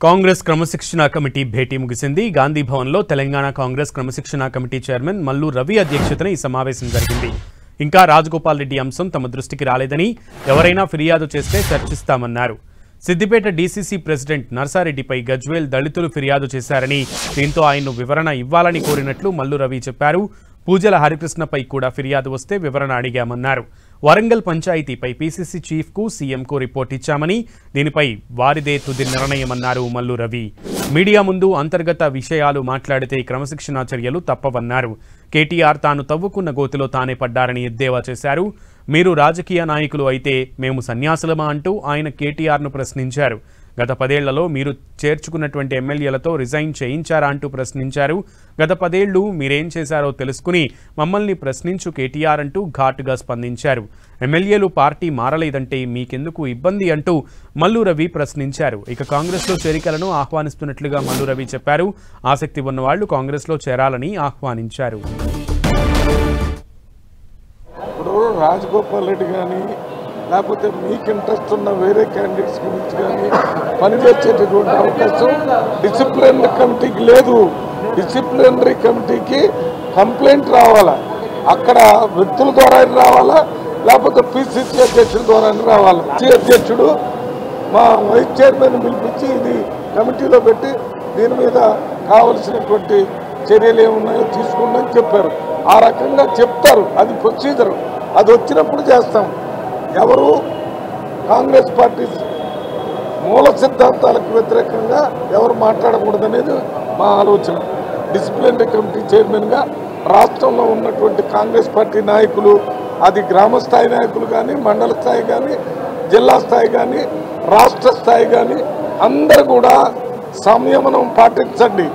కాంగ్రెస్ క్రమశిక్షణా కమిటీ భేటీ ముగిసింది. గాంధీ భవన్లో తెలంగాణ కాంగ్రెస్ క్రమశిక్షణా కమిటీ చైర్మన్ మల్లు రవి అధ్యక్షతన ఈ సమావేశం జరిగింది. ఇంకా రాజగోపాల్ రెడ్డి అంశం తమ దృష్టికి రాలేదని, ఎవరైనా ఫిర్యాదు చేస్తే చర్చిస్తామన్నారు. సిద్దిపేట డీసీసీ ప్రెసిడెంట్ నర్సారెడ్డిపై గజ్వేల్ దళితులు ఫిర్యాదు చేశారని, దీంతో ఆయన్ను వివరణ ఇవ్వాలని కోరినట్లు మల్లు రవి చెప్పారు. పూజల హరికృష్ణపై కూడా ఫిర్యాదు వస్తే వివరణ అడిగామన్నారు. వరంగల్ పంచాయతీపై పీసీసీ చీఫ్కు సీఎంకు రిపోర్ట్ ఇచ్చామని, దీనిపై వారిదే తుది నిర్ణయమన్నారు మల్లు రవి. మీడియా ముందు అంతర్గత విషయాలు మాట్లాడితే క్రమశిక్షణా చర్యలు తప్పవన్నారు. కేటీఆర్ తాను తవ్వుకున్న గోతిలో తానే పడ్డారని ఎద్దేవా చేశారు. మీరు రాజకీయ నాయకులు అయితే మేము సన్యాసులమా అంటూ ఆయన కేటీఆర్ను ప్రశ్నించారు. గత 10 ఏళ్లలో మీరు చేర్చుకున్నటువంటి ఎమ్మెల్యేలతో రిజైన్ చేయించారా అంటూ ప్రశ్నించారు. గత 10 ఏళ్లు మీరేం చేశారో తెలుసుకుని మమ్మల్ని ప్రశ్నించు కేటీఆర్ అంటూ ఘాటుగా స్పందించారు. ఎమ్మెల్యేలు పార్టీ మారలేదంటే మీకెందుకు ఇబ్బంది అంటూ మల్లు రవి ప్రశ్నించారు. ఇక కాంగ్రెస్లో చేరికలను ఆహ్వానిస్తున్నట్లుగా మల్లు రవి చెప్పారు. ఆసక్తి ఉన్నవాళ్లు కాంగ్రెస్లో చేరాలని ఆహ్వానించారు. రాజగోపాల్ రెడ్డి కానీ లేకపోతే మీకు ఇంట్రెస్ట్ ఉన్న వేరే క్యాండిడేట్స్ గురించి కానీ పనిచేసేటటువంటి అవకాశం డిసిప్లినరీ కమిటీకి లేదు. డిసిప్లినరీ కమిటీకి కంప్లైంట్ రావాలా, అక్కడ వ్యక్తుల ద్వారా రావాలా, లేకపోతే పిసిసి అధ్యక్షుల ద్వారా రావాలా. అధ్యక్షుడు మా వైస్ చైర్మన్ పిలిపించి ఇది కమిటీలో పెట్టి దీని మీద కావలసినటువంటి చర్యలు ఏమున్నాయో తీసుకోండి అని చెప్పారు. ఆ రకంగా చెప్తారు, అది ప్రొసీజర్. అది వచ్చినప్పుడు చేస్తాం. ఎవరు కాంగ్రెస్ పార్టీ మూల సిద్ధాంతాలకు వ్యతిరేకంగా ఎవరు మాట్లాడకూడదనేది మా ఆలోచన. డిసిప్లినరీ కమిటీ చైర్మన్గా రాష్ట్రంలో ఉన్నటువంటి కాంగ్రెస్ పార్టీ నాయకులు, అది గ్రామ స్థాయి నాయకులు కానీ, మండల స్థాయి కానీ, జిల్లా స్థాయి కానీ, రాష్ట్ర స్థాయి కానీ అందరూ కూడా సంయమనం పాటించండి.